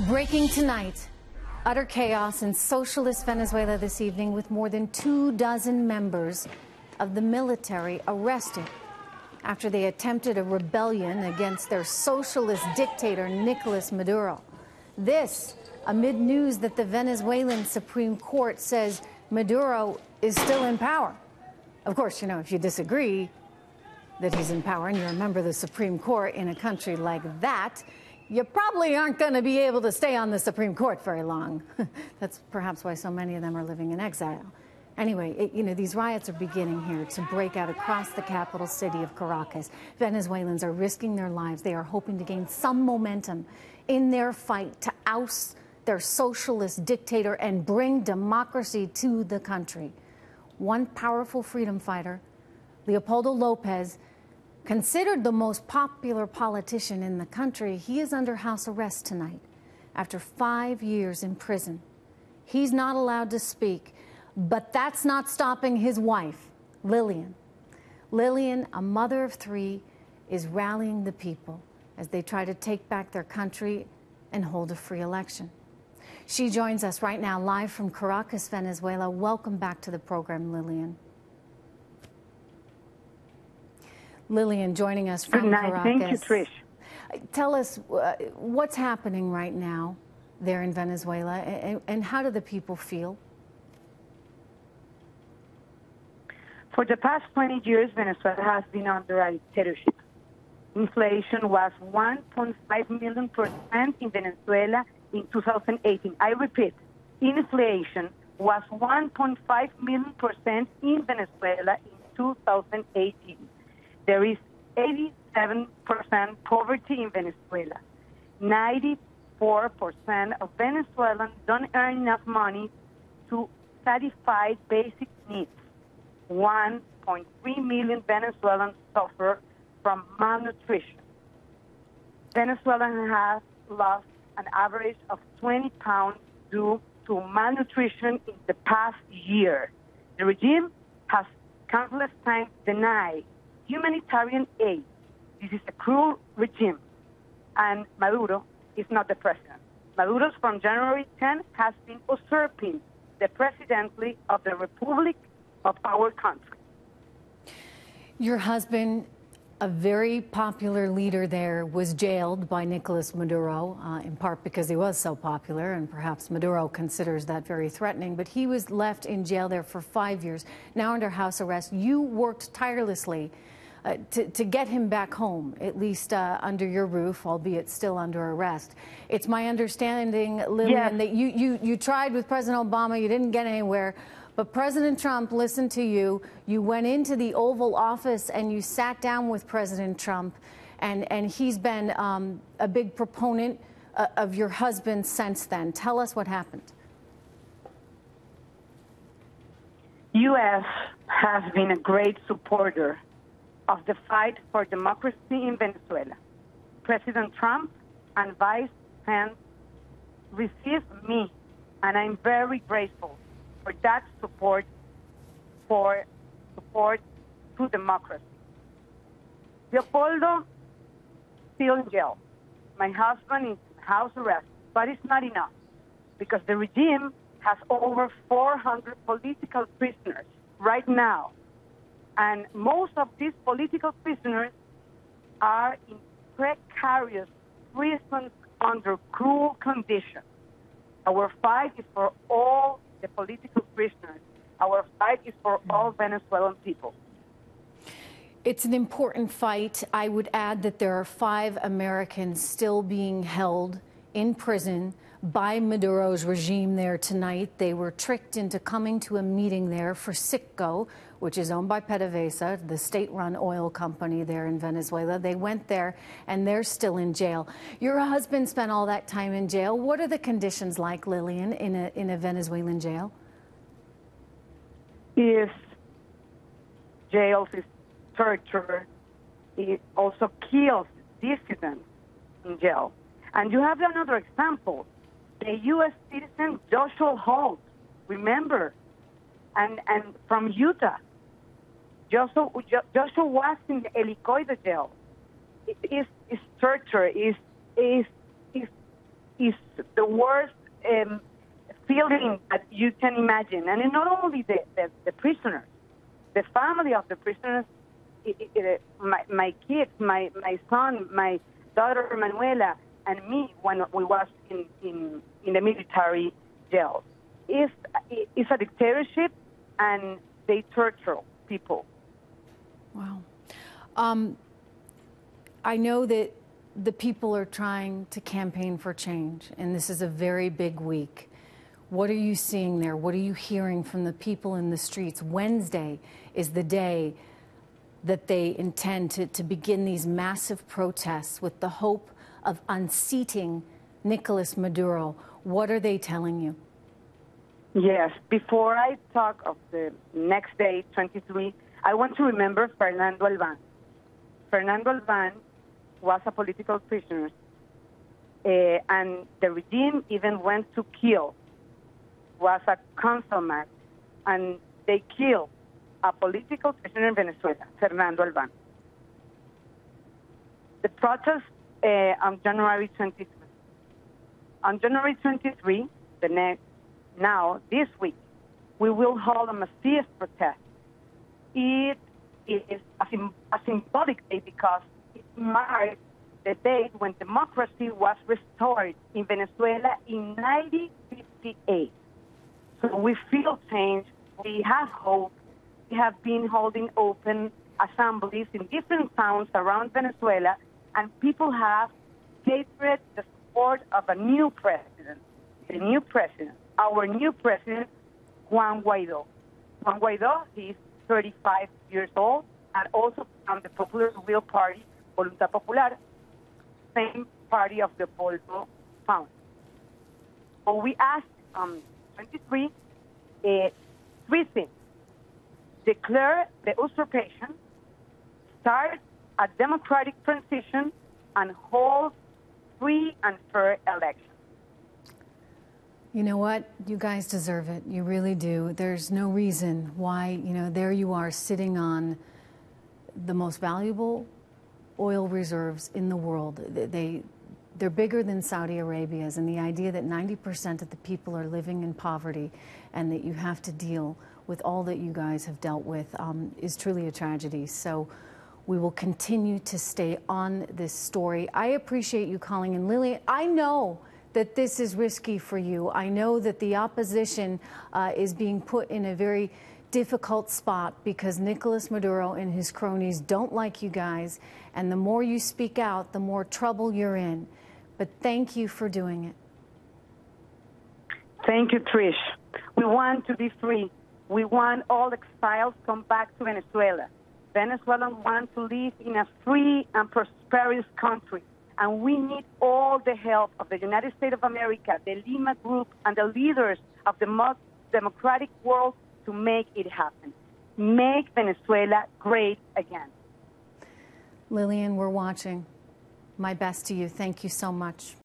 Breaking tonight, utter chaos in socialist Venezuela this evening with more than 24 members of the military arrested after they attempted a rebellion against their socialist dictator, Nicolas Maduro. This amid news that the Venezuelan Supreme Court says Maduro is still in power. Of course, you know, if you disagree that he's in power and you're a member of the Supreme Court in a country like that, you probably aren't going to be able to stay on the Supreme Court very long. That's perhaps why so many of them are living in exile. Anyway, you know, these riots are beginning here to break out across the capital city of Caracas. Venezuelans are risking their lives. They are hoping to gain some momentum in their fight to oust their socialist dictator and bring democracy to the country. One powerful freedom fighter, Leopoldo Lopez, considered the most popular politician in the country, he is under house arrest tonight after 5 years in prison. He's not allowed to speak, but that's not stopping his wife, Lilian. Lilian, a mother of 3, is rallying the people as they try to take back their country and hold a free election. She joins us right now live from Caracas, Venezuela. Welcome back to the program, Lilian. Lilian joining us from Caracas. Thank you, Trish. Tell us what's happening right now there in Venezuela, and how do the people feel? For the past 20 years, Venezuela has been under a dictatorship. Inflation was 1.5 million % in Venezuela in 2018. I repeat, inflation was 1.5 million % in Venezuela in 2018. There is 87% poverty in Venezuela. 94% of Venezuelans don't earn enough money to satisfy basic needs. 1.3 million Venezuelans suffer from malnutrition. Venezuela has lost an average of 20 pounds due to malnutrition in the past year. The regime has countless times denied humanitarian aid. This is a cruel regime, and Maduro is not the president. Maduro, from January 10, has been usurping the presidency of the Republic of our country. Your husband, a very popular leader there, was jailed by Nicolas Maduro, in part because he was so popular, and perhaps Maduro considers that very threatening. But he was left in jail there for 5 years, now under house arrest. You worked tirelessly to get him back home, at least under your roof, albeit still under arrest. It's my understanding, Lilian, that you tried with President Obama, you didn't get anywhere, but President Trump listened to you. You went into the Oval Office and you sat down with President Trump, and he's been a big proponent of your husband since then. Tell us what happened. U.S. has been a great supporter of the fight for democracy in Venezuela. President Trump and Vice Pence received me, and I'm very grateful for that support to democracy. Leopoldo still in jail. My husband is in house arrest, but it's not enough because the regime has over 400 political prisoners right now. And most of these political prisoners are in precarious prisons under cruel conditions. Our fight is for all the political prisoners. Our fight is for all Venezuelan people. It's an important fight. I would add that there are 5 Americans still being held in prison by Maduro's regime there tonight. They were tricked into coming to a meeting there for Citgo, which is owned by PDVSA, the state-run oil company there in Venezuela. They went there, and they're still in jail. Your husband spent all that time in jail. What are the conditions like, Lilian, in a Venezuelan jail? Is jails, is torture. It also kills dissidents in jail. And you have another example. The U.S. citizen Joshua Holt, remember, and from Utah. Joshua was in the Helicoide jail. It is torture, is worst feeling that you can imagine. And not only the prisoners, the family of the prisoners, my kids, my son, my daughter Manuela, and me when we was in the military jail. It's a dictatorship, and they torture people. Wow. I know that the people are trying to campaign for change, and this is a very big week. What are you seeing there? What are you hearing from the people in the streets? Wednesday is the day that they intend to begin these massive protests with the hope of unseating Nicolas Maduro. What are they telling you? Yes. Before I talk of the next day, 23, I want to remember Fernando Albán. Fernando Albán was a political prisoner, and the regime even went to kill, was a consummate, and they killed a political prisoner in Venezuela, Fernando Albán. The protest on January 23. On January 23, this week, we will hold a massive protest. It is a symbolic day because it marks the date when democracy was restored in Venezuela in 1958. So we feel change, we have hope. We have been holding open assemblies in different towns around Venezuela, and people have gathered the support of a new president. The new president, our new president, Juan Guaidó. Juan Guaidó, he's 35 years old, and also from the Popular Will Party, Voluntad Popular, same party of the Bolso found. So we asked 23 three things: declare the usurpation, start a democratic transition, and hold free and fair elections. You know what? You guys deserve it. You really do. There's no reason why, there you are sitting on the most valuable oil reserves in the world. They're bigger than Saudi Arabia's, and the idea that 90% of the people are living in poverty and that you have to deal with all that you guys have dealt with is truly a tragedy. So we will continue to stay on this story. I appreciate you calling in, Lilian. I know that this is risky for you. I know that the opposition is being put in a very difficult spot because Nicolas Maduro and his cronies don't like you guys, and the more you speak out, the more trouble you're in. But thank you for doing it. Thank you, Trish. We want to be free. We want all exiles to come back to Venezuela. Venezuelans want to live in a free and prosperous country. And we need all the help of the United States of America, the Lima Group, and the leaders of the most democratic world to make it happen. Make Venezuela great again. Lilian, we're watching. My best to you. Thank you so much.